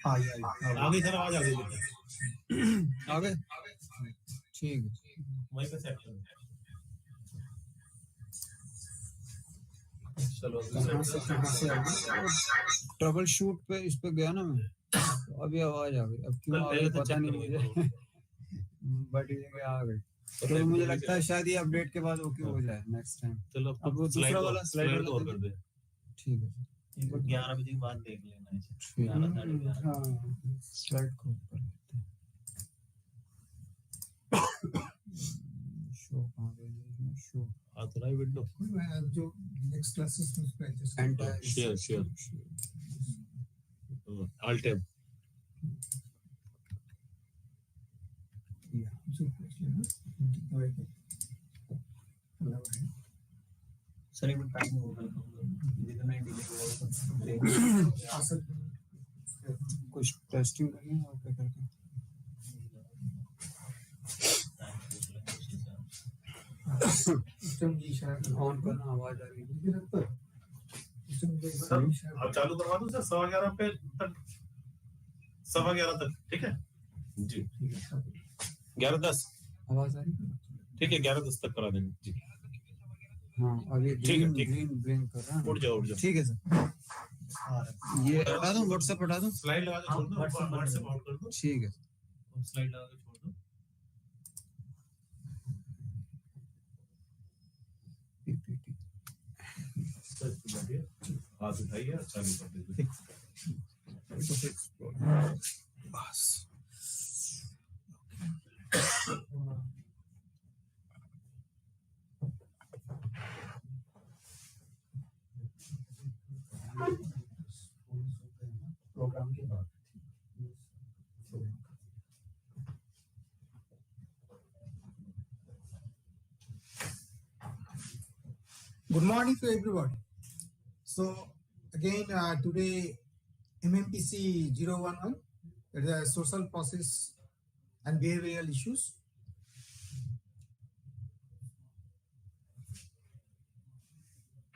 हाँ ये आगे सर आवाज आ गई बेटा आगे ठीक है वहीं पे सेट करो चलो कहाँ से आ गई ट्रबल शूट पे इस पे गया ना मैं तो अभी आवाज आ गई अब क्यों आ गई पता नहीं मुझे बट ये आ गई तो मुझे लगता है शायद ये अपडेट के बाद ओके हो जाए नेक्स्ट टाइम चलो अब वो दूसरा वाला स्लाइड और कर दे ठीक है 11 बजे के बाद देख लेना इसे 11 हाँ स्लाइड को कर लेते हैं शो कहाँ गई शो आ तो रहा है विंडो जो नेक्स्ट क्लासेस में उसको adjust enter share all tab sir एक मिनट टाइम होगा जितना डिले कुछ टेस्टिंग करनी है और क्या करते हैं सिस्टम की शायद ऑन करना आवाज आ रही है अब चालू करवा दूं सर 11:15 पे तक 11:15 तक ठीक है जी 11:10 आवाज आ रही है ठीक है 11:10 तक करा देंगे जी हाँ अभी ग्रीन ब्लिंक कर रहा है उठ जाओ ठीक है सर ये हटा दूं व्हाट्सएप हटा दूं स्लाइड लगा के छोड़ दो व्हाट्सएप आउट कर दो ठीक है स्लाइड लगा के छोड़ दो हाथ उठाइए चालू कर दीजिए बस प्रोग्राम के बाद Good morning to everybody. So again today MMPC011, that is social process and behavioral issues.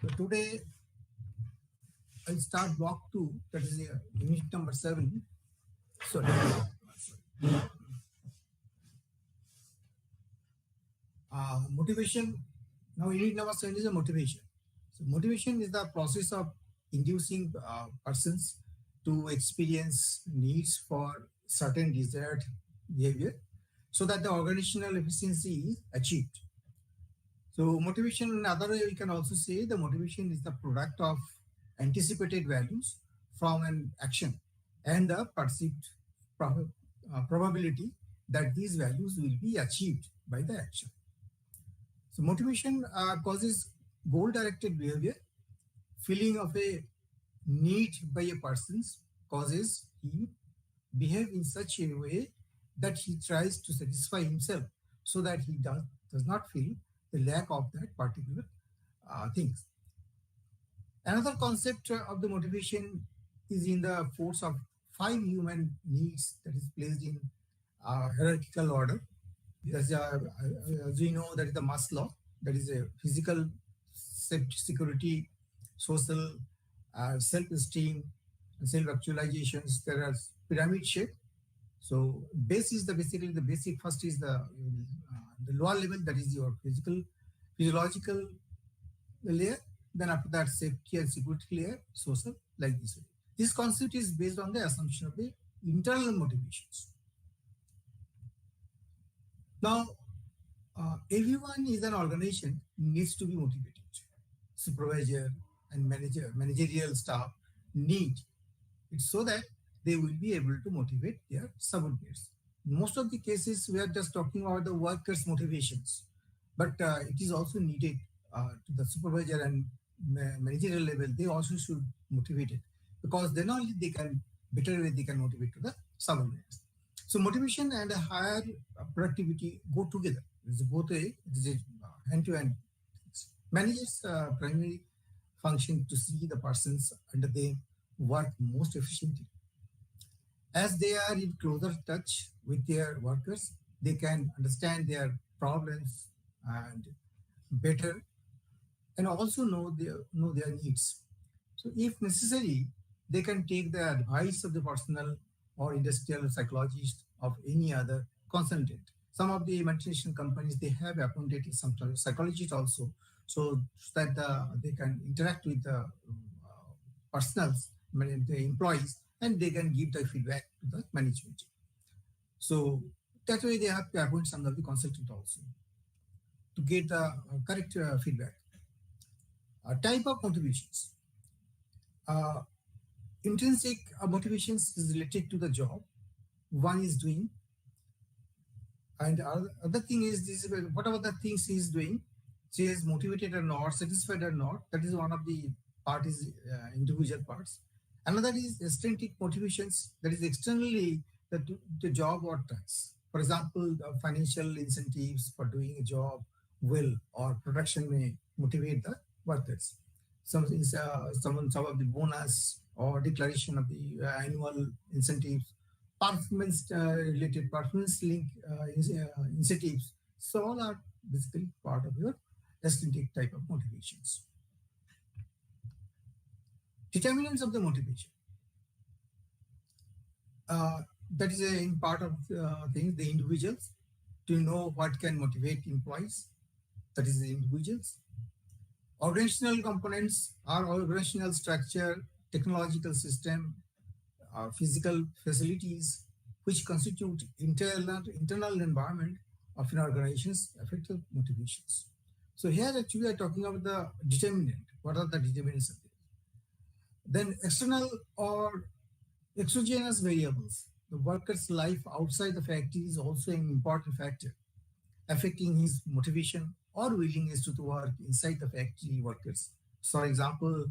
So today I'll start block 2, that is unit number 7. Sorry. Motivation. Now unit number 7 is a motivation. So motivation is the process of inducing persons to experience needs for certain desired behavior so that the organizational efficiency is achieved. So motivation, in another way we can also say the motivation is the product of anticipated values from an action and the perceived probability that these values will be achieved by the action. So motivation causes goal-directed behavior. Feeling of a need by a person causes he behave in such a way that he tries to satisfy himself so that he does not feel the lack of that particular things. Another concept of the motivation is in the force of 5 human needs that is placed in hierarchical order. As we know, that is the Maslow, that is a physical safety, security, social, self-esteem, self-actualizations. There are pyramid shape. So base is basically the basic. First is the lower level, that is your physiological layer. Then after that, safety and security layer, social, like this way. This concept is based on the assumption of the internal motivations. Now, everyone in an organization needs to be motivated. Supervisor and managerial staff need it so that they will be able to motivate their subordinates. In most of the cases, we are just talking about the workers' motivations, but it is also needed to the supervisor and managerial level. They also should motivate it because then only they can better way they can motivate to the subordinates. So motivation and a higher productivity go together. It's both it is a hand-to-hand. Managers' primary function to see the persons under them work most efficiently. As they are in closer touch with their workers, they can understand their problems and better, and also know their needs. So, if necessary, they can take the advice of the personal or industrial psychologist of any other consultant. Some of the multinational companies, they have appointed some psychologists also, so that they can interact with the personals, the employees, and they can give the feedback to the management. So that way they have to appoint some of the consultant also to get the correct feedback. Type of motivations. Intrinsic motivations is related to the job one is doing, and other thing is this: whatever the things he is doing, she is motivated or not, satisfied or not. That is one of the part is individual parts. Another is extrinsic motivations, that is externally the job or task. For example, financial incentives for doing a job will or production may motivate the workers. Some of the bonus or declaration of the annual incentives, performance related performance link incentives. So all are basically part of your extrinsic type of motivations. Determinants of the motivation. That is in part of things, the individuals, to know what can motivate employees. That is the individuals. Organizational components are organizational structure, technological system, physical facilities, which constitute internal environment of an organization's effective motivations. So here actually we are talking about the determinant. What are the determinants of it? Then external or exogenous variables. The worker's life outside the factory is also an important factor, affecting his motivation or willingness to work inside the factory workers. For example,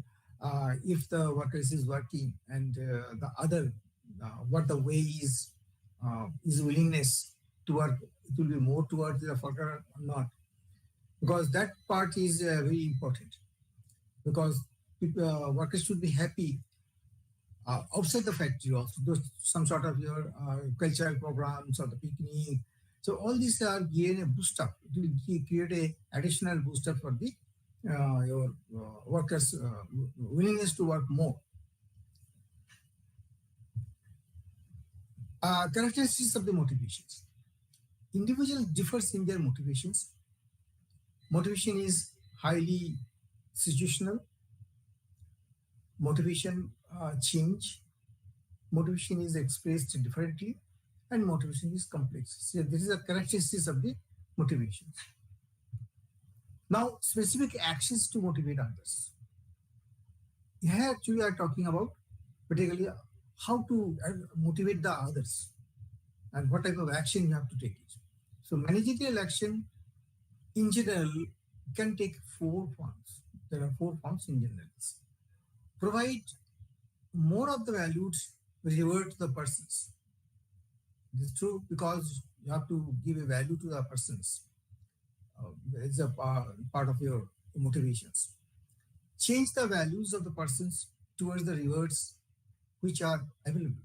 if the workers is working and the other, what the way is his willingness to work, it will be more towards the worker or not. Because that part is very important. Because people, workers should be happy outside the factory also. Some sort of your cultural programs or the picnic. So all these are given a boost up. It will create a additional boost up for the your workers' willingness to work more. Characteristics of the motivations. Individual differs in their motivations. Motivation is highly situational. Motivation change. Motivation is expressed differently, and motivation is complex. So this is the characteristics of the motivations. Now, specific actions to motivate others. Here actually we are talking about particularly how to motivate the others and what type of action you have to take it. So managerial action in general can take 4 forms. There are 4 forms in general. Provide more of the values reward to the persons. This is true because you have to give a value to the persons. It's a part of your motivations. Change the values of the persons towards the rewards which are available.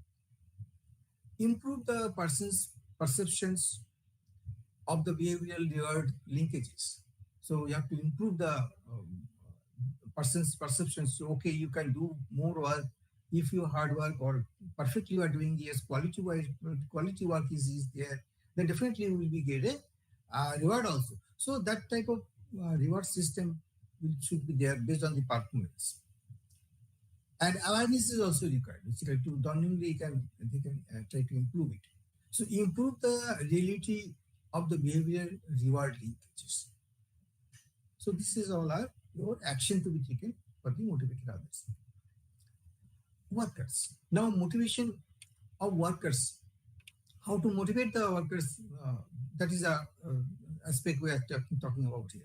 Improve the person's perceptions of the behavioral reward linkages. So you have to improve the person's perceptions. So, okay, you can do more work if you hard work or perfectly you are doing this, quality work is there, then definitely you will be get a reward also. So that type of reward system should be there based on the performance. And awareness is also required. It's like to they can try to improve it. So improve the reality of the behavior reward linkages. So this is all your action to be taken for the motivated others. Workers. Now motivation of workers. How to motivate the workers, that is a aspect we are talking about here.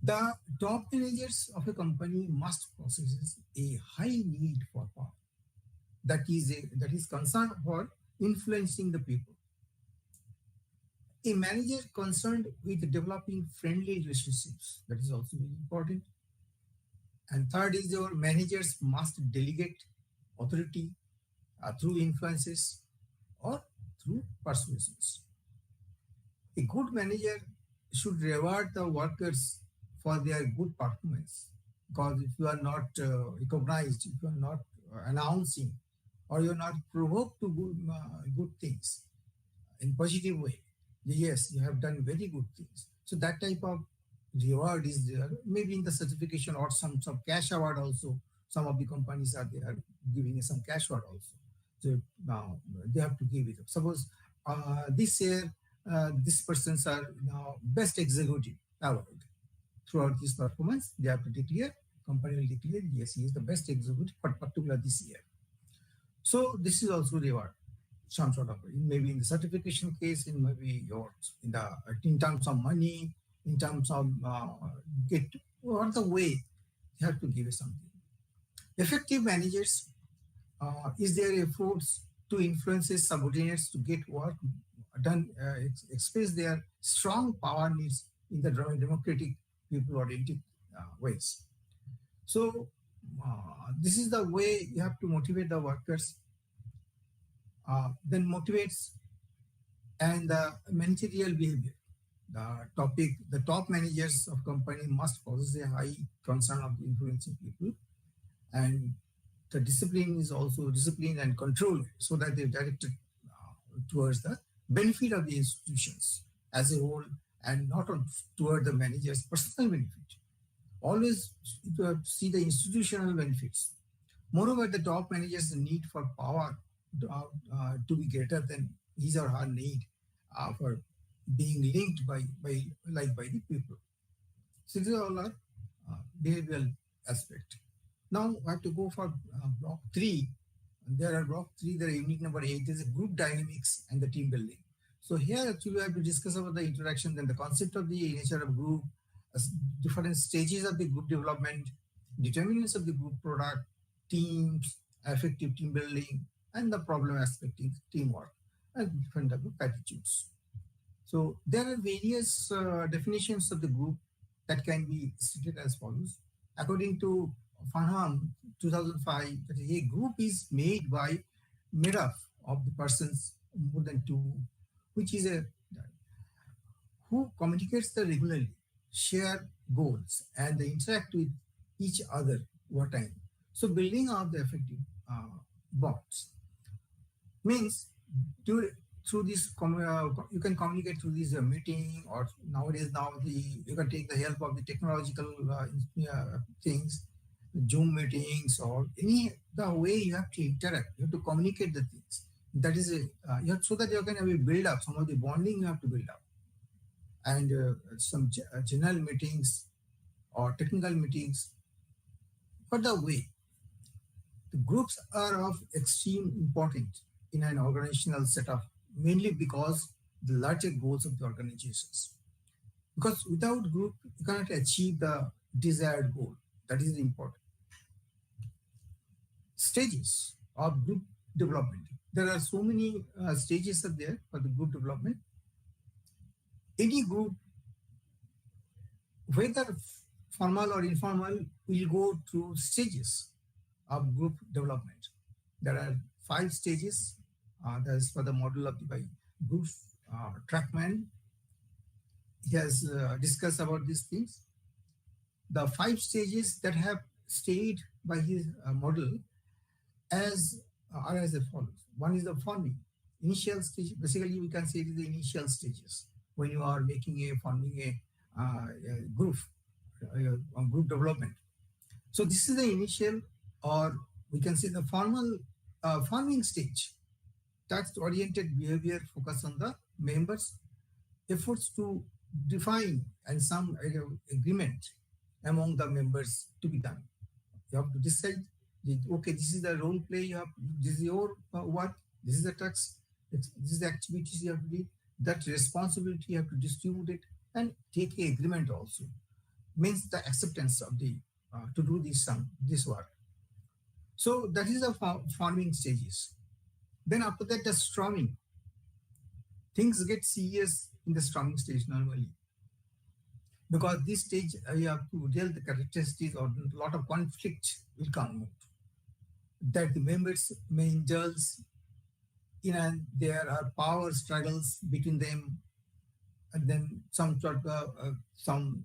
The top managers of a company must possess a high need for power. That is concerned for influencing the people. A manager concerned with developing friendly relationships, that is also very important. And third is your managers must delegate authority through influences or through persuasions. A good manager should reward the workers for their good performance because if you are not recognized, if you are not announcing, or you're not provoked to good things in positive way, yes, you have done very good things. So that type of reward is there, maybe in the certification or some cash award also. Some of the companies are they are giving some cash award also. So now they have to give it. Suppose this year this persons are now best executive award. Throughout this performance, they have to declare, company will declare, yes, he is the best executive for particular this year. So this is also reward, some sort of, maybe in the certification case, in maybe yours, in terms of money, in terms of get, or the way you have to give it something. Effective managers is their efforts to influence his subordinates to get work done, express their strong power needs in the democratic, people-oriented ways. So this is the way you have to motivate the workers. Then motivates and the managerial behavior. The top managers of company must possess a high concern of influencing people, and the discipline is also discipline and control, so that they're directed towards the benefit of the institutions as a whole, and not toward the manager's personal benefit. Always to see the institutional benefits. Moreover, the top manager's need for power to be greater than his or her need for being linked by the people. So these are all our behavioral aspect. Now I have to go for block 3. There are block 3, there are unit number 8 is group dynamics and the team building. So here actually we have to discuss about the interaction, then the concept of the nature of group, different stages of the group development, determinants of the group product, teams, effective team building, and the problem aspect in teamwork, and different type of attitudes. So there are various definitions of the group that can be stated as follows. According to Farham 2005, that a group is made up of the persons more than 2, which is who communicates regularly, share goals, and they interact with each other over time. So building up the effective bonds means through this, you can communicate through this meeting, or nowadays you can take the help of the technological things, Zoom meetings, or the way you have to interact, you have to communicate the things. That is so that you can have a build up, some of the bonding you have to build up, and some general meetings or technical meetings. But the way the groups are of extreme importance in an organizational setup, mainly because the larger goals of the organizations. Because without group, you cannot achieve the desired goal. That is important. Stages of group development. There are so many stages are there for the group development. Any group, whether formal or informal, will go through stages of group development. There are 5 stages. That is for the model of the group Trackman. He has discussed about these things. The 5 stages that have stayed by his model are as follows. One is the forming. Initial stage, basically we can say it is the initial stages when you are forming a group development. So this is the initial, or we can say the formal forming stage. Task-oriented behavior focus on the members' efforts to define and some agreement among the members to be done. You have to decide, okay, this is the role play, this is your work, this is the task, this is the activities you have to do, that responsibility you have to distribute it, and take an agreement also. Means the acceptance of the to do this work. So that is the forming stages. Then after that, the storming. Things get serious in the storming stage normally. Because this stage, you have to deal the characteristics, or a lot of conflict will come out. That the members may indulge in, and there are power struggles between them, and then some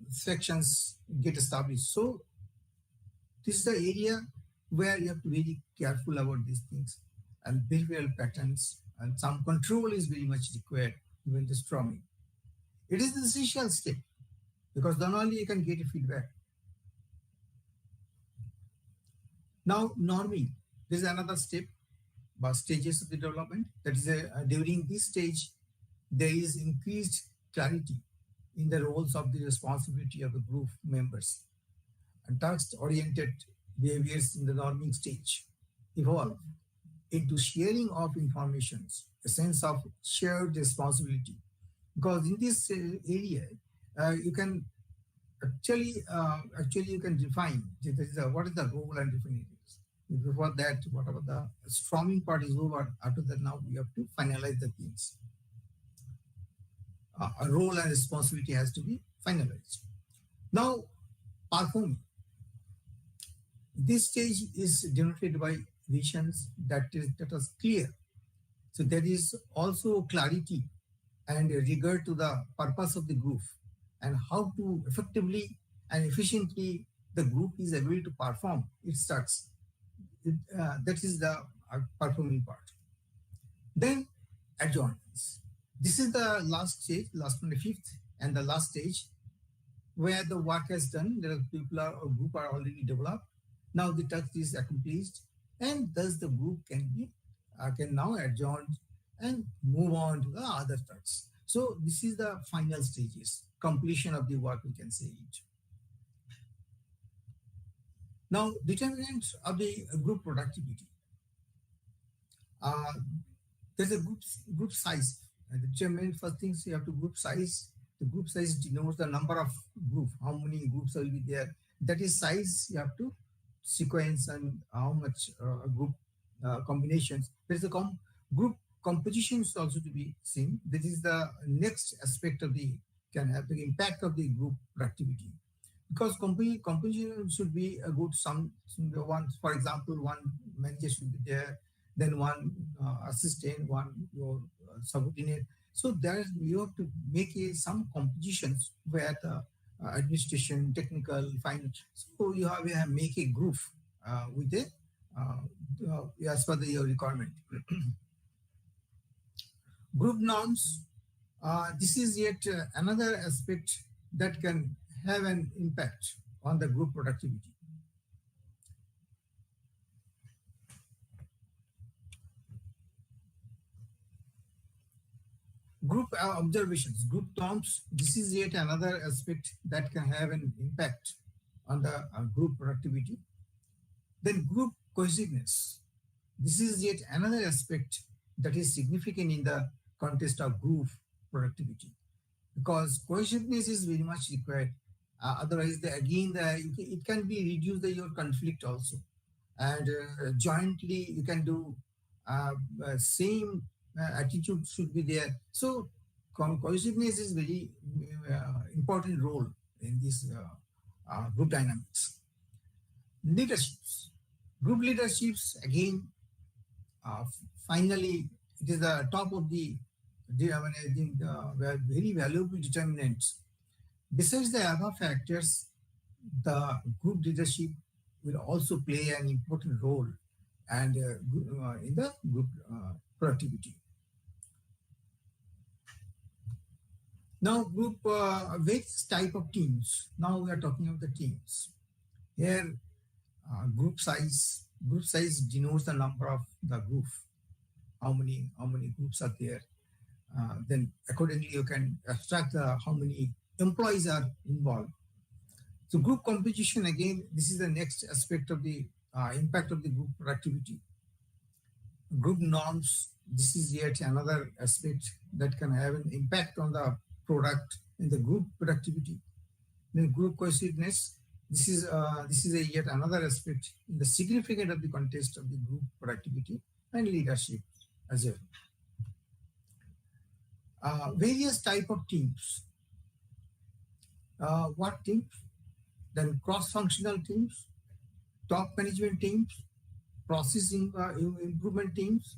sections get established. So This is the area where you have to be very careful about these things and behavioral patterns, and some control is very much required when the storming. It is the essential step because then only you can get a feedback. Now, norming. This is another step, but stages of the development. That is, during this stage, there is increased clarity in the roles of the responsibility of the group members. And task-oriented behaviors in the norming stage evolve into sharing of informations, a sense of shared responsibility. Because in this area, you can actually you can define what is the role and different areas. Before that, whatever the storming part is over, after that now we have to finalize the things. A role and responsibility has to be finalized. Now, performing. This stage is denoted by visions that is clear. So there is also clarity and regard to the purpose of the group and how to effectively and efficiently the group is able to perform its tasks. That is the performing part. Then adjournments. This is the last stage, last 25th, and the last stage where the work has done. The people or group are already developed. Now the task is accomplished, and thus the group can now adjourn and move on to the other tasks. So this is the final stages, completion of the work, we can say it. Now, determinants of the group productivity. There's a group size. The determinant first things you have to group size. The group size denotes the number of groups, how many groups will be there. That is size you have to sequence and how much group combinations. There's a group composition is also to be seen. This is the next aspect of the can have the impact of the group productivity. Because composition should be a good one, for example, one manager should be there, then one assistant, one your subordinate. So there you have to make some compositions where the administration, technical, finance. So you have to make a group with a as per your requirement. Group norms. This is yet another aspect that can have an impact on the group productivity. Group observations, group norms, this is yet another aspect that can have an impact on the group productivity. Then group cohesiveness. This is yet another aspect that is significant in the context of group productivity, because cohesiveness is very much required. Otherwise, it can be reduced your conflict also, and jointly you can do same attitude should be there. So cohesiveness is very important role in this group dynamics. Leaderships, group leaderships again. Finally, it is the top of the very valuable determinants. Besides the other factors, the group leadership will also play an important role and in the group productivity. Now, group various type of teams. Now we are talking about the teams. Here, group size. Group size denotes the number of the group. How many groups are there? Then accordingly you can abstract how many employees are involved. So group composition, again, this is the next aspect of the impact of the group productivity. Group norms, this is yet another aspect that can have an impact on the product and the group productivity. Then group cohesiveness, this is yet another aspect in the significance of the context of the group productivity and leadership as well. Various type of teams. What teams? Then cross-functional teams, top management teams, process improvement teams,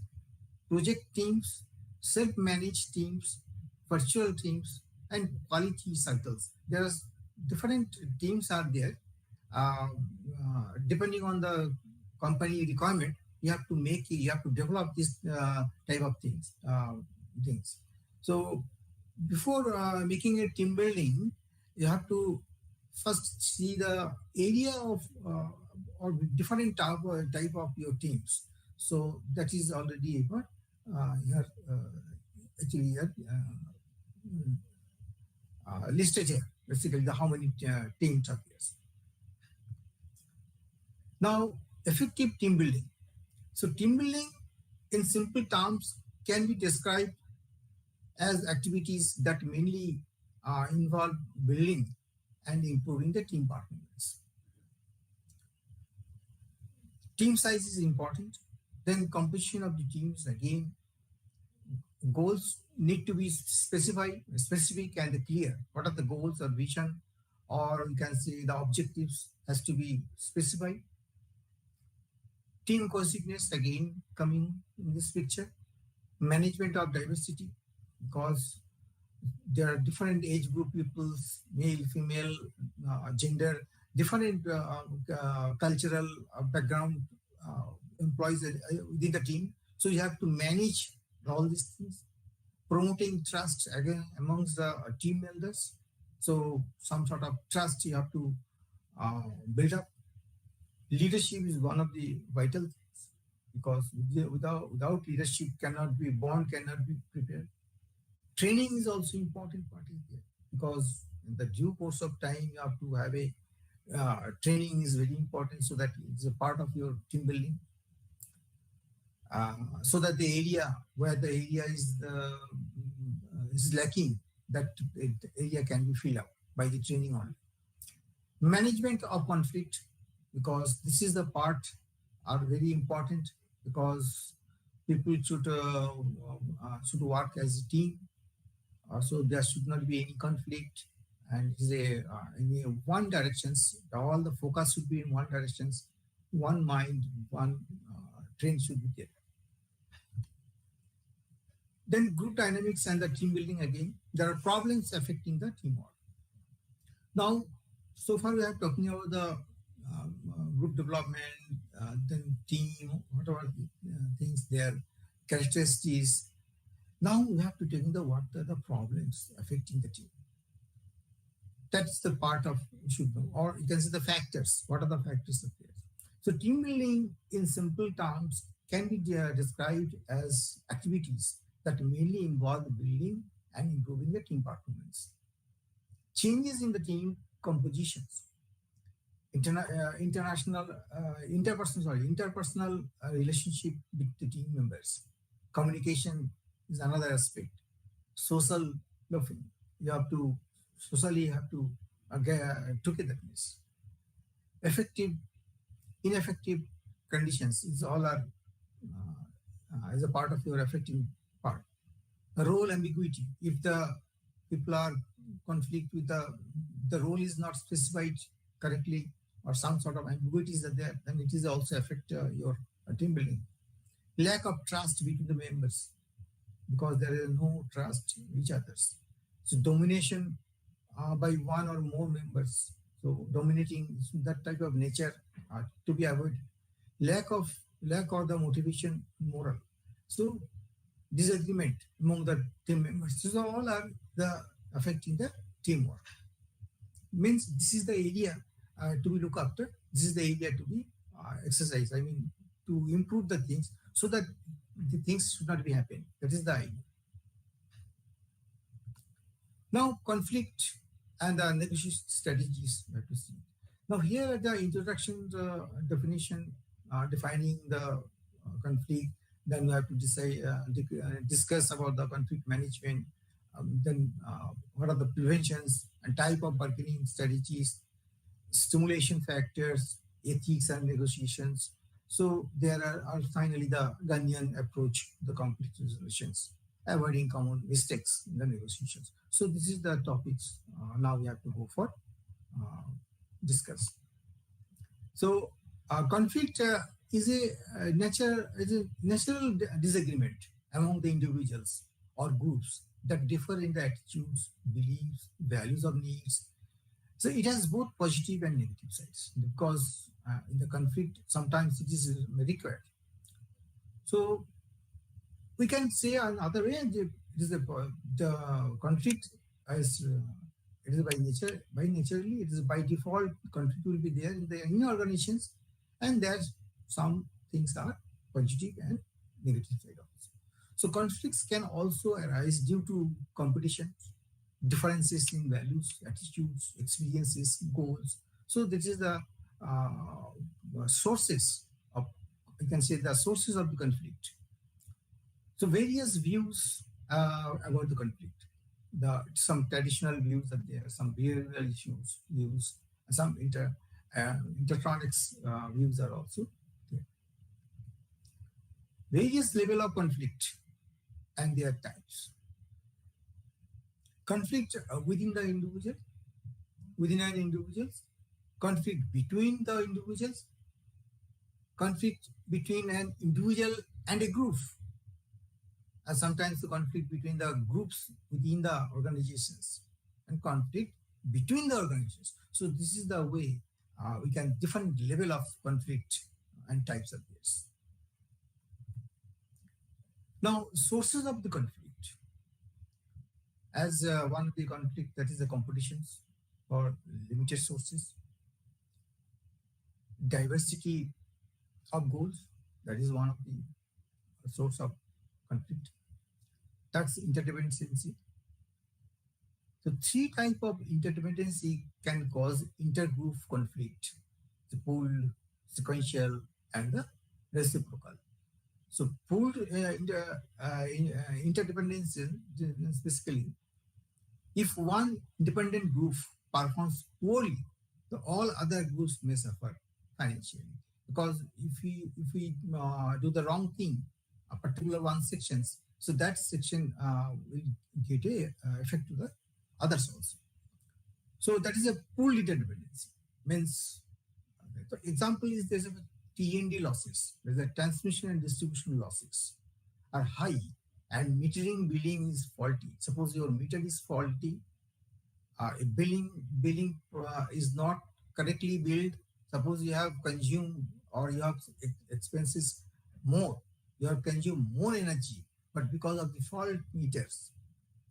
project teams, self-managed teams, virtual teams, and quality cycles. There are different teams are there. depending on the company requirement, you have to develop this type of things. So before making a team building, you have to first see the area of or different type of your teams. So that is already here actually listed here. Basically, how many teams are there. Now, effective team building. So team building in simple terms can be described as activities that mainly involve building and improving the team performance. Team size is important. Then composition of the teams, again, goals need to be specific and clear. What are the goals or vision, or you can say the objectives has to be specified. Team cohesiveness, again, coming in this picture. Management of diversity, because there are different age group peoples, male, female, gender, different cultural background employees within the team. So you have to manage all these things. Promoting trust, again, amongst the team members. So some sort of trust you have to build up. Leadership is one of the vital things, because without leadership cannot be prepared. Training is also important part is there, because in the due course of time you have to have a training is very important, so that it's a part of your team building. So that the area where the area is lacking, that area can be filled up by the training only. Management of conflict, because this is the part are very important, because people should work as a team. So there should not be any conflict, and it is in one directions. All the focus should be in one directions, one mind, one train should be there. Then group dynamics and the team building, again, there are problems affecting the teamwork. Now, so far we are talking about the group development, then team, whatever things there, characteristics. Now we have to take in what are the problems affecting the team. That's the part of you should know, or you can say the factors. What are the factors of this? So team building in simple terms can be described as activities that mainly involve the building and improving the team performance. Changes in the team compositions, interpersonal relationship with the team members. Communication is another aspect. Social, you have to socially have to togetherness. Effective, ineffective conditions is all are as a part of your affecting part. Role ambiguity. If the people are conflict with the role is not specified correctly, or some sort of ambiguities are there, then it is also affect your team building. Lack of trust between the members, because there is no trust in each others. So domination by one or more members. So dominating, that type of nature to be avoided. Lack of the motivation, moral. So disagreement among the team members. So all are the affecting the teamwork. Means this is the area to be looked after. This is the area to be exercised. I mean, to improve the things so that the things should not be happening. That is the idea. Now, conflict and the negotiation strategies we have to see. Now, here the introduction, the definition, defining the conflict. Then we have to discuss about the conflict management. Then what are the preventions and type of bargaining strategies, stimulation factors, ethics and negotiations. So there are finally the Ghanaian approach to the conflict resolutions, avoiding common mistakes in the negotiations. So this is the topics now we have to go for discuss. So conflict is a natural disagreement among the individuals or groups that differ in the attitudes, beliefs, values of needs, So it has both positive and negative sides because in the conflict, sometimes it is required. So we can say another way, it is the conflict is it is by nature, by naturally, it is by default, conflict will be there in the any organizations, and there's some things are positive and negative side also. So conflicts can also arise due to competition, differences in values, attitudes, experiences, goals. So this is the sources of, you can say, the sources of the conflict. So various views about the conflict. Some traditional views are there, some behavioral issues views, some intertronics views are also there. Various level of conflict and their types. Conflict within the individual, within an individual, conflict between the individuals, conflict between an individual and a group, and sometimes the conflict between the groups within the organizations, and conflict between the organizations. So this is the way we can different level of conflict and types of this. Now, sources of the conflict. As one of the conflict, that is the competitions or limited sources, diversity of goals, that is one of the source of conflict. That's interdependency. So three types of interdependency can cause intergroup conflict: the pooled, sequential, and the reciprocal. So pooled interdependency, basically, if one independent group performs poorly, all other groups may suffer financially. Because if we do the wrong thing, a particular one sections, so that section will get a effect to the others also. So that is a pooled interdependency. Means, the example is there's a T&D losses, there's a transmission and distribution losses are high, and metering billing is faulty. Suppose your meter is faulty, billing is not correctly billed. Suppose you have consumed or you have expenses more, you have consumed more energy, but because of the fault meters,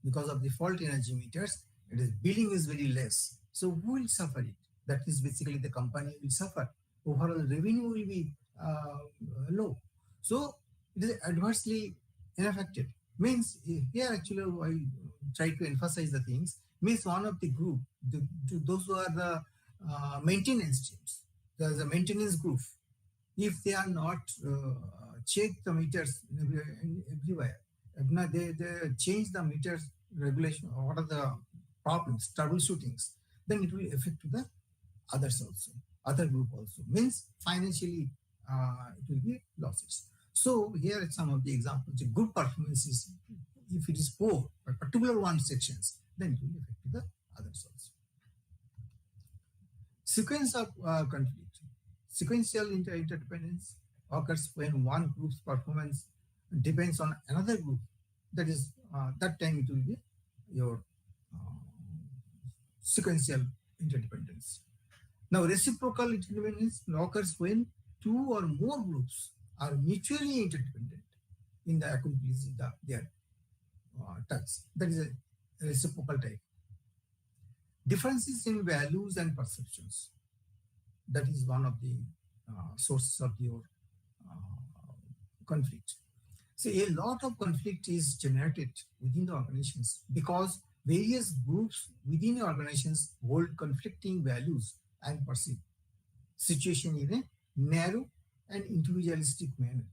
because of the fault energy meters, it is billing is very less. So who will suffer it? That is basically the company will suffer. Overall revenue will be low. So it is adversely affected. Means here actually I try to emphasize the things. Means one of the group, those who are the maintenance teams, there's a maintenance group. If they are not check the meters everywhere, they change the meters regulation, or what are the problems, troubleshootings, then it will affect to the others also, other group also. Means financially it will be losses. So here are some of the examples. A good performance is, if it is poor by particular one sections, then it will affect the others also. Sequence of conflict. Sequential interdependence occurs when one group's performance depends on another group. That is, that time it will be your sequential interdependence. Now, reciprocal interdependence occurs when two or more groups are mutually interdependent in the accomplishing their tasks. That is a reciprocal type. Differences in values and perceptions. That is one of the sources of your conflict. So a lot of conflict is generated within the organizations because various groups within the organizations hold conflicting values and perceive situation in a narrow and individualistic manner.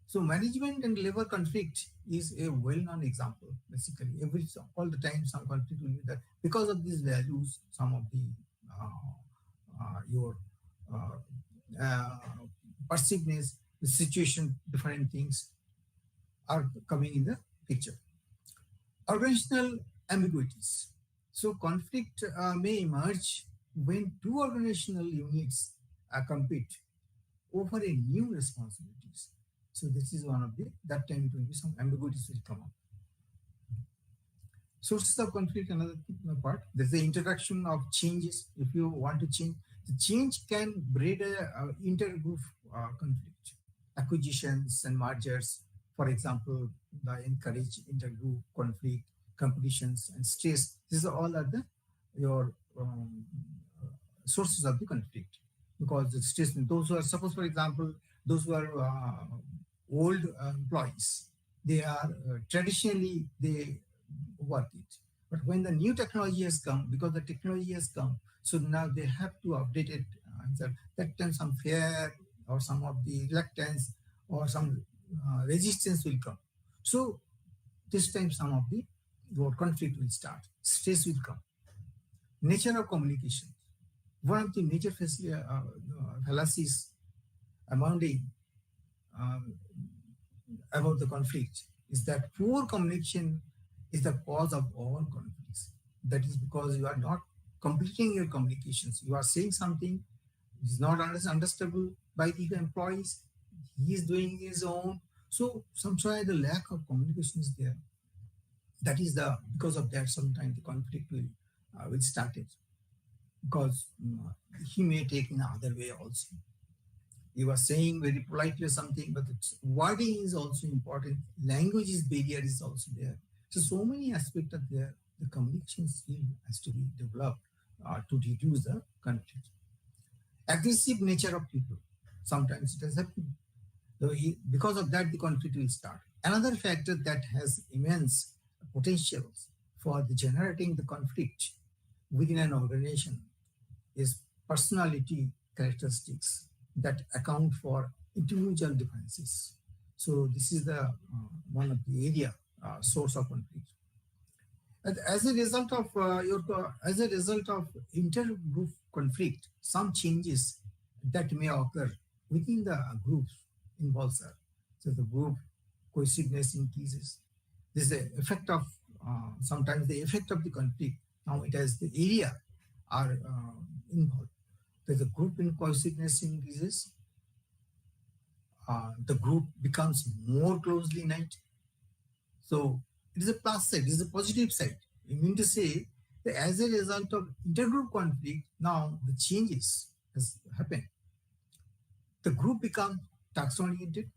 So management and labor conflict is a well-known example. Basically, all the time some conflict will be there because of these values. Some of the your perceivedness, the situation, different things are coming in the picture. Organizational ambiguities. So conflict may emerge when two organizational units compete over a new responsibilities. So this is one of the, that time it will be some ambiguities will come up. Sources of conflict, another part. There's the introduction of changes. If you want to change, the change can breed a intergroup conflict. Acquisitions and mergers, for example, the encourage intergroup conflict, competitions and stress. These are all your sources of the conflict, because the stress. Those who are, suppose for example, those who are old employees, they are traditionally they work it. But when the new technology has come, because the technology has come, so now they have to update it. That time some fear or some of the reluctance or some resistance will come. So this time some of the conflict will start. Stress will come. Nature of communication. One of the major fallacies abounding about the conflict is that poor communication is the cause of all conflicts. That is because you are not completing your communications. You are saying something, it is not understandable by the employees. He is doing his own. So sometimes the lack of communication is there. That is because of that sometimes the conflict will start it. Because he may take in other way also. You are saying very politely something, but wording is also important. Language barrier is also there. So many aspects are there. The communication skill has to be developed to reduce the conflict. Aggressive nature of people. Sometimes it has happened. So because of that, the conflict will start. Another factor that has immense potential for generating the conflict within an organization is personality characteristics that account for individual differences. So this is the one of the area source of conflict. And as a result of intergroup conflict, some changes that may occur within the groups involves so the group cohesiveness increases. This is the effect of sometimes the effect of the conflict. Now it has the area are involved. There's a group in cohesiveness increases. The group becomes more closely knit. So it is a plus side, it is a positive side. You mean to say that as a result of intergroup conflict, now the changes has happened. The group becomes task-oriented.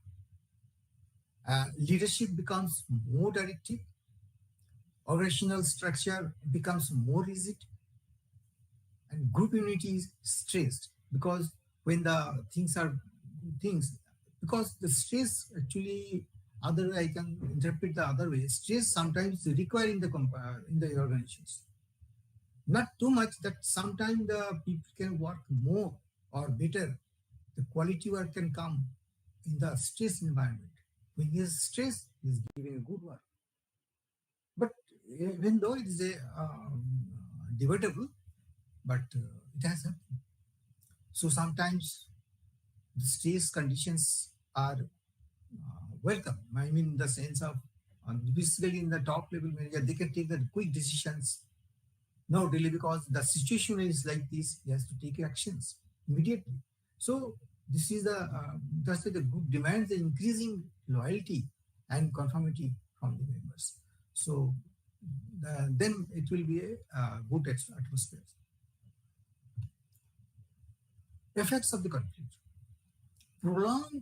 Leadership becomes more directive. Organizational structure becomes more rigid. And group unity is stressed, because when the because the stress actually, other I can interpret the other way. Stress sometimes required in the organizations. Not too much that sometimes the people can work more or better. The quality work can come in the stress environment. When he is stressed, he is giving a good work. But even though it is debatable, but it has happened. So sometimes the stress conditions are welcome. I mean, in the sense of basically in the top level manager, they can take the quick decisions. No, really, because the situation is like this, he has to take actions immediately. So this is that's why the group demands the increasing loyalty and conformity from the members. So then it will be a good atmosphere. Effects of the conflict. Prolonged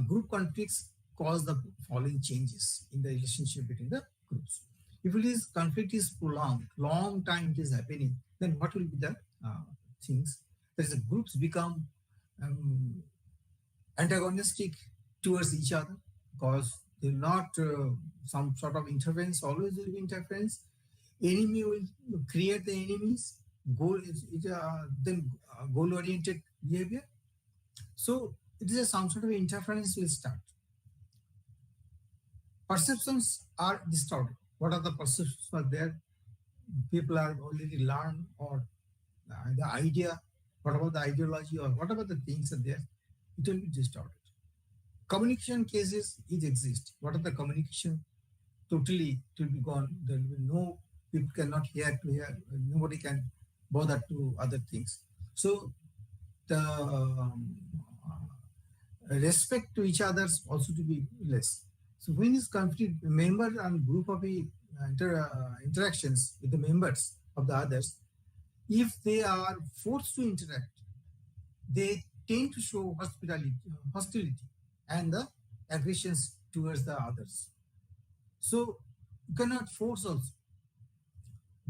group conflicts cause the following changes in the relationship between the groups. If it is conflict is prolonged, long time it is happening, then what will be the things? That is, the groups become antagonistic towards each other, because they will not some sort of interference, always will be interference. Enemy will create the enemies, then goal-oriented behavior. So it is some sort of interference will start. Perceptions are distorted. What are the perceptions are there? People are already learned, or the idea, what about the ideology, or whatever the things are there, it will be distorted. Communication cases, it exists. What are the communication? Totally, it will be gone. There will be no, people cannot hear to hear, nobody can bother to other things. So the respect to each other also to be less. So when is conflict, member and group of a interactions with the members of the others, if they are forced to interact, they tend to show hostility and the aggressions towards the others. So you cannot force also.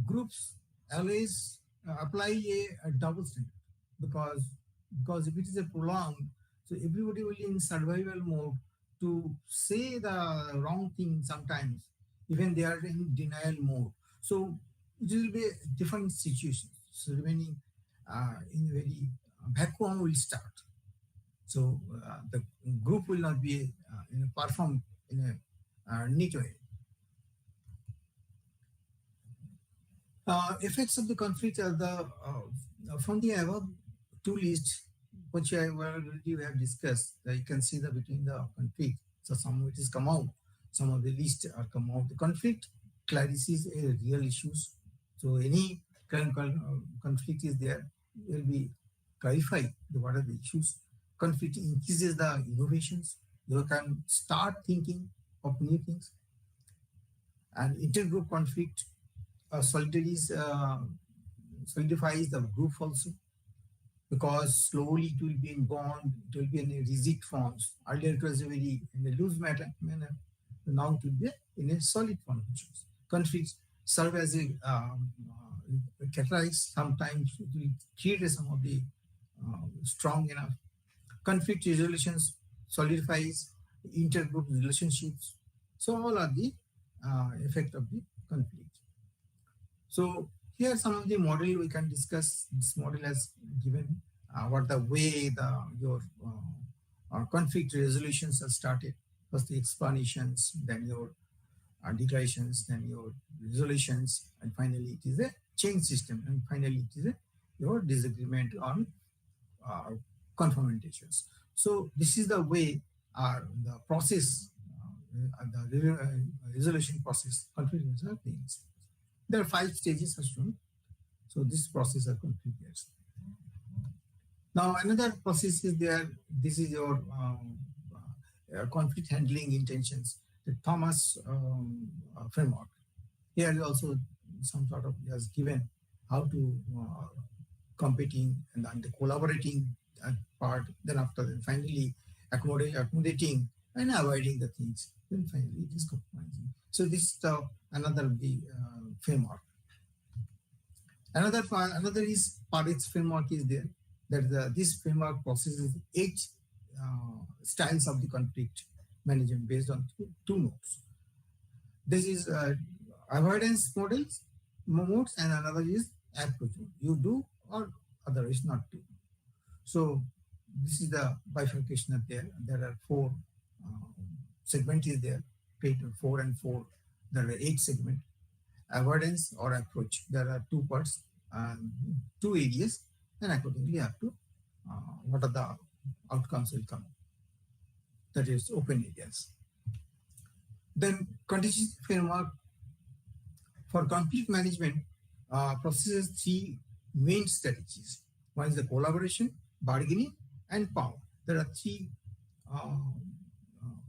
Groups always apply a double standard because if it is a prolonged, so everybody will in survival mode to say the wrong thing sometimes, even they are in denial mode. So it will be a different situation. So remaining in a very vacuum will start. So the group will not be performed in a neat way. Effects of the conflict are the from the above two lists, which I already have discussed. You can see that between the conflict. So some of it is come out, some of the lists are come out. The conflict clarifies real issues. So any conflict is there, will be clarified what are the issues. Conflict increases the innovations. You can start thinking of new things. And intergroup conflict solidifies the group also, because slowly it will be in bond, it will be in a rigid forms. Earlier it was a very in a loose manner. Now it will be in a solid form. Conflicts serve as a catalyst. Sometimes it will create some of the strong enough. Conflict resolutions solidifies intergroup relationships. So all are the effect of the conflict. So here some of the model we can discuss. This model has given what the way your conflict resolutions are started. First the explanations, then your declarations, then your resolutions, and finally it is a chain system, and finally it is your disagreement on confrontations. So this is the way the process, the resolution process, conflict resolution things. There are 5 stages as shown. So this process are configured. Now another process is there. This is your conflict handling intentions, the Thomas framework. Here also some sort of has given how to competing and then the collaborating part. Then after that, finally accommodating and avoiding the things. Then finally it is compromising. So this is another framework. Another is Parex framework is there. That this framework processes 8 styles of the conflict management based on two nodes. This is avoidance modes, and another is approach. You do or otherwise not do. So this is the bifurcation of there. There are 4 segment is there. 4 and 4. There are 8 segment. Avoidance or approach. There are 2 parts, 2 areas, and accordingly have to what are the outcomes will come. That is open areas. Then contingency framework for conflict management processes 3 main strategies. One is the collaboration, bargaining, and power. There are 3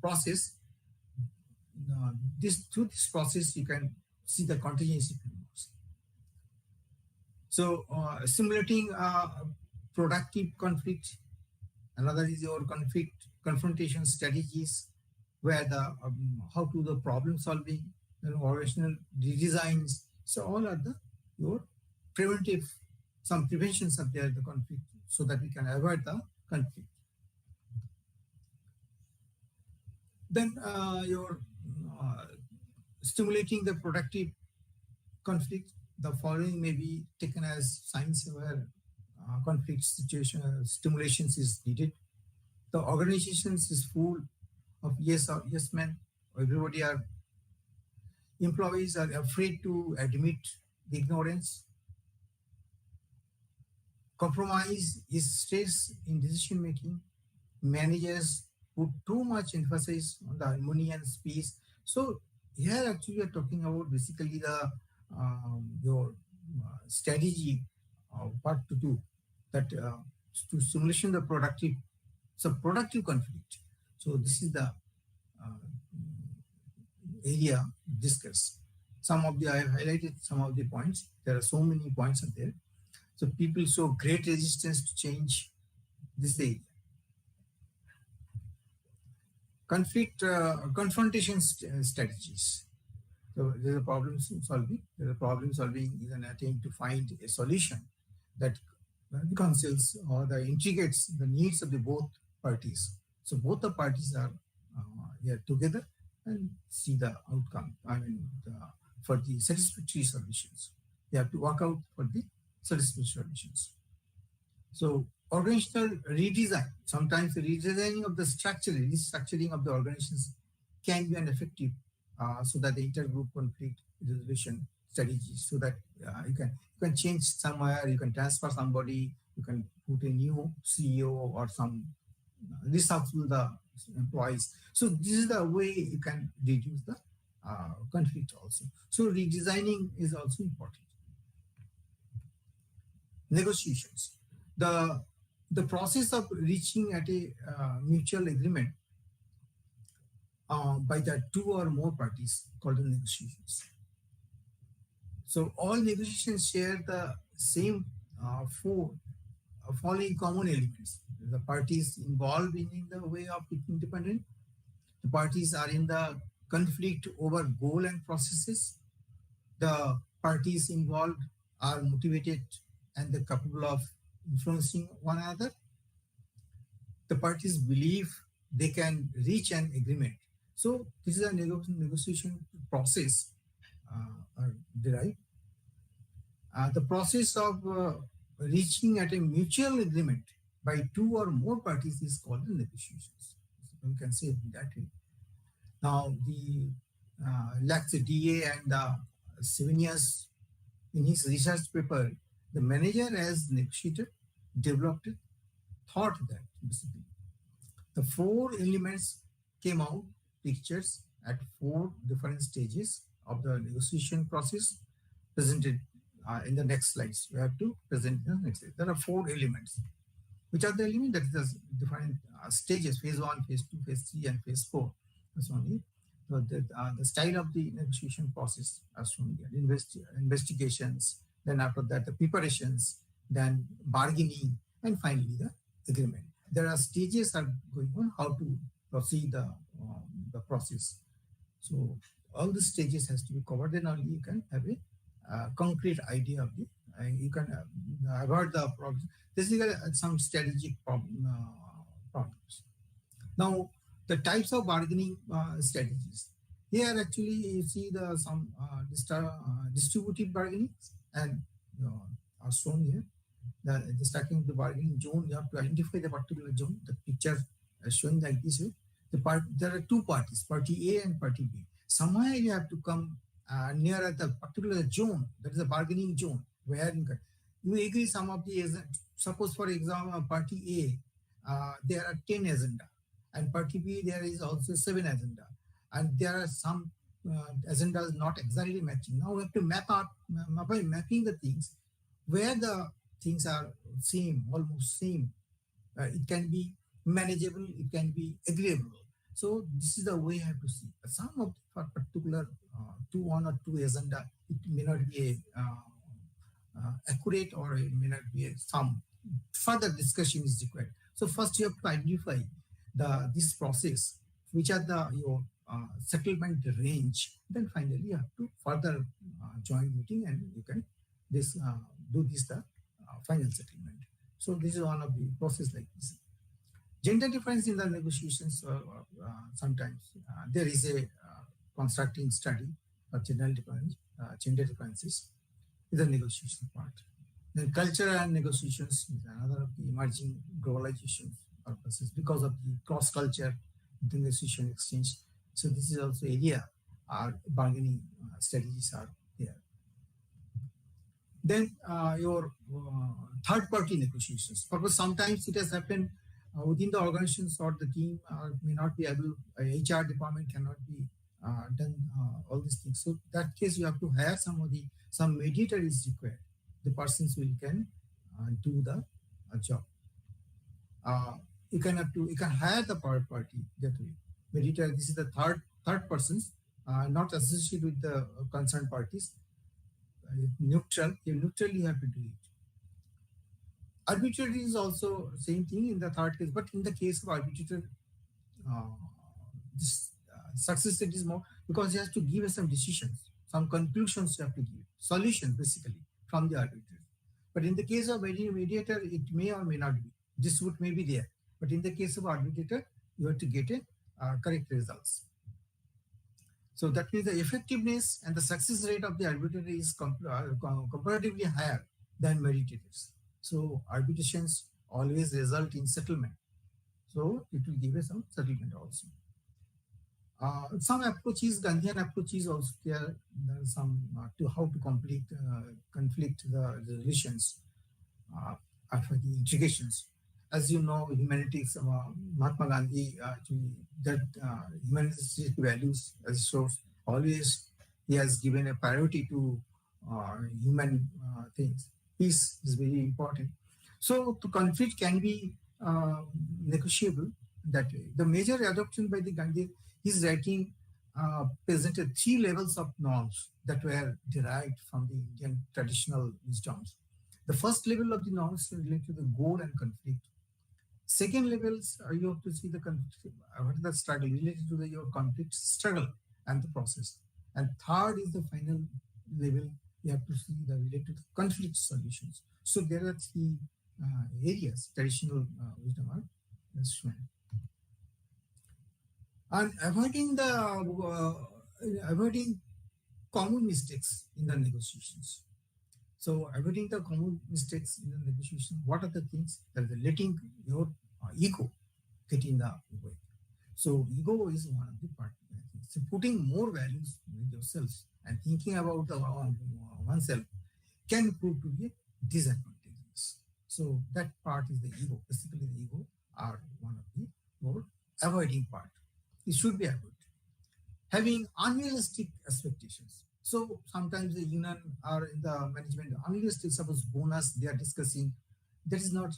process. Through this process you can see the contingency frameworks. So simulating productive conflict. Another is your confrontation strategies, where the how to the problem solving, organizational redesigns. So all are your preventive, some preventions are there the conflict, so that we can avoid the conflict. Then your stimulating the productive conflict. The following may be taken as signs where conflict situation stimulations is needed. The organizations is full of yes or yes men. Everybody employees are afraid to admit the ignorance. Compromise is stress in decision making. Managers put too much emphasis on the harmony and peace. So here actually we are talking about basically the your strategy of what to do, that to simulation the productive conflict. So this is the area discussed. I have highlighted some of the points. There are so many points up there. So people show great resistance to change this area. Confrontation strategies. So there's a problem solving. There's a problem solving is an attempt to find a solution that reconciles or the integrates the needs of the both parties. So both the parties are here together and see the outcome. For the satisfactory solutions, they have to work out for the satisfactory solutions. So organizational redesign. Sometimes the redesigning of the structure, restructuring of the organizations can be an effective so that the intergroup conflict resolution strategies, so that you can change somewhere, you can transfer somebody, you can put a new CEO or some reshuffle the employees. So this is the way you can reduce the conflict also. So redesigning is also important. Negotiations. The process of reaching at a mutual agreement by the two or more parties called the negotiations. So all negotiations share the same following common elements. The parties involved in the way of independent. The parties are in the conflict over goal and processes. The parties involved are motivated and they're capable of influencing one another. The parties believe they can reach an agreement. So this is a negotiation process derived. The process of reaching at a mutual agreement by two or more parties is called the negotiations. So we can say it that way. Now, the Lax DA and Sevenius, in his research paper, the manager as negotiator developed it, thought that basically the four elements came out pictures at four different stages of the negotiation process presented in the next slides. We have to present the next slide. There are four elements. Which are the elements? That is the different stages: phase 1, phase 2, phase 3, and phase 4. That's only the style of the negotiation process as shown here. Investigations, then after that the preparations, then bargaining, and finally the agreement. There are stages are going on how to proceed the process. So all the stages has to be covered, then only you can have a concrete idea of the, you can avoid the problems. This is some strategic problems. Now, the types of bargaining strategies. Here actually you see some distributive bargaining and are shown here. The stacking of the bargaining zone, you have to identify the particular zone. The picture is showing like this way. There are two parties, party A and party B. Somewhere you have to come near the particular zone, that is a bargaining zone, where you agree some of the, suppose for example, party A, there are 10 agenda, and party B, there is also 7 agenda, and there are some agendas not exactly matching. Now we have to map out, by mapping the things, where the things are same, almost same. It can be manageable, it can be agreeable. So this is the way I have to see. Some of for particular one or two agenda, it may not be accurate, or it may not be some further discussion is required. So first you have to identify this process, which are your settlement range. Then finally you have to further join meeting, and you can do this the final settlement. So this is one of the process like this. Gender difference in the negotiations, sometimes there is a constructing study of gender differences is the negotiation part. Then culture and negotiations is another of the emerging globalization purposes because of the cross-culture negotiation exchange. So this is also area our bargaining strategies are there. Then your third-party negotiations, because sometimes it has happened within the organizations or the team may not be able, HR department cannot be done all these things. So that case you have to hire some mediator is required. The persons will can do the job. You can hire the third party that way. Mediator, this is the third persons not associated with the concerned parties. Neutral, you neutrally have to do it. Arbitrary is also same thing in the third case, but in the case of arbitrator, uh, this success rate is more because he has to give us some decisions, some conclusions you have to give, solutions basically from the arbitrator. But in the case of mediator, it may or may not be. Dispute may be there, but in the case of arbitrator, you have to get a correct results. So that means the effectiveness and the success rate of the arbitrator is comparatively higher than mediators. So arbitrations always result in settlement. So it will give us some settlement also. Some approaches, Gandhian approaches also there. There are some to how to conflict the relations after the intrications. As you know, humanities, Mahatma Gandhi, that humanistic values as source, always he has given a priority to human things. Peace is very important. So the conflict can be negotiable that way. The major adoption by the Gandhi, his writing presented 3 levels of norms that were derived from the Indian traditional wisdoms. The first level of the norms related to the goal and conflict. Second levels, you have to see the conflict, what is the struggle related to your conflict struggle and the process. And third is the final level, you have to see the related to conflict solutions. So there are 3 areas traditional wisdom are shown. And avoiding common mistakes in the negotiations. So avoiding the common mistakes in the negotiation, what are the things? That is letting your ego get in the way. So ego is one of the part. So putting more values with yourselves and thinking about oneself can prove to be disadvantageous. So that part is the ego. Basically, the ego are one of the more avoiding part. It should be avoided. Having unrealistic expectations. So sometimes the union or in the management, unrealistic, suppose bonus they are discussing, that is not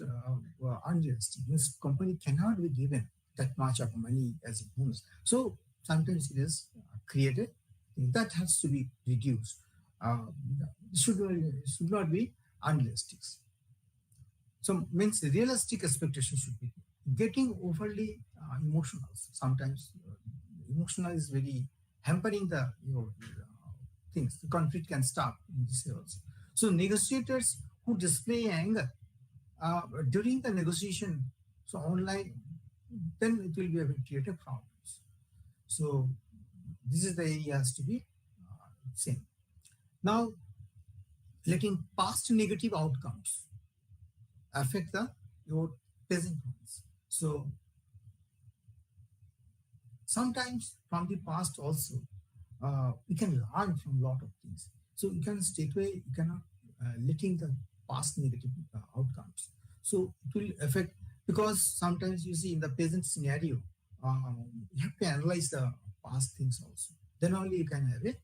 unrealistic. This company cannot be given that much of money as a bonus. So sometimes it is created, that has to be reduced. Should not be unrealistic. So means realistic expectation should be getting overly emotional. Sometimes emotional is very hampering the things. The conflict can stop in this way also. So negotiators who display anger during the negotiation, so online, then it will be able to create problems. So this is the area has to be same. Now, letting past negative outcomes affect your present ones. So sometimes from the past also, we can learn from a lot of things. So you can straightway, you cannot letting the past negative outcomes. So it will affect, because sometimes you see in the present scenario, you have to analyze the past things also. Then only you can have a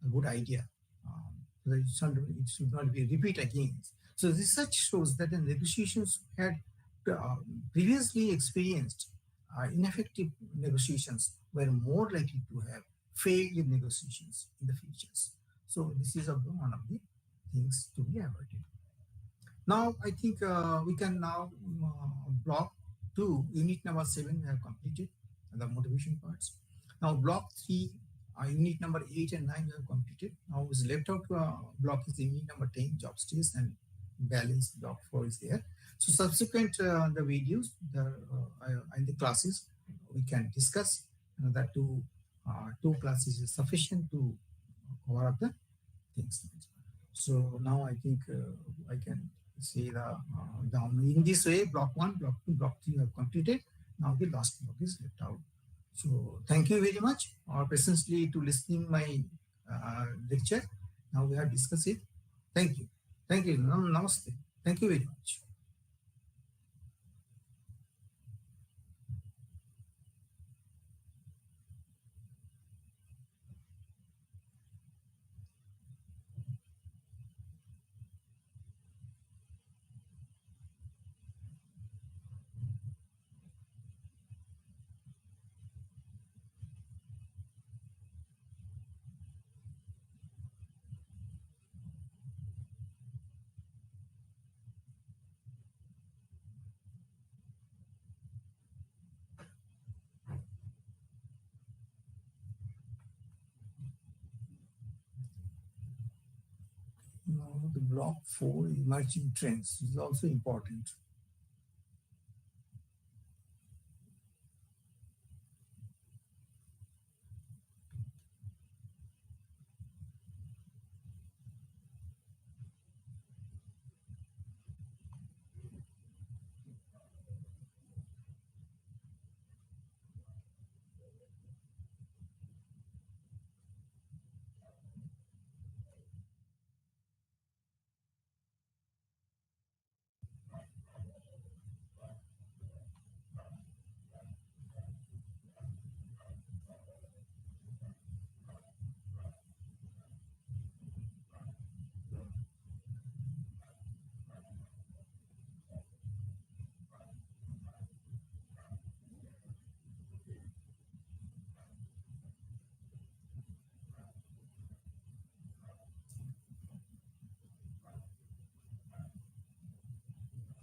good idea. It should not be repeat again. So research shows that the negotiations had previously experienced ineffective negotiations were more likely to have failed negotiations in the futures. So this is one of the things to be avoided. Now I think we can now block 2, unit number 7 we have completed, the motivation parts. Now block 3, unit number 8 and 9 we have completed. Now is left out block is unit number 10, job stays, and balance block 4 is there. So subsequent the videos and the classes we can discuss that 2 classes is sufficient to cover up the things. So now I think I can see the down in this way, block 1, block 2, block 3 have completed. Now the last block is left out. So thank you very much patiently to listening my lecture. Now we have discussed it. Thank you. Thank you. Namaste. Thank you very much. Now, the block 4, emerging trends, is also important.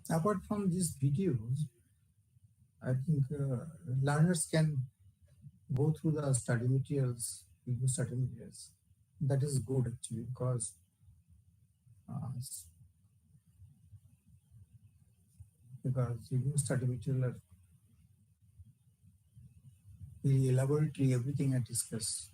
Apart from these videos, I think learners can go through the study materials, review study materials. That is good actually, because review study material are very elaborately everything I discussed.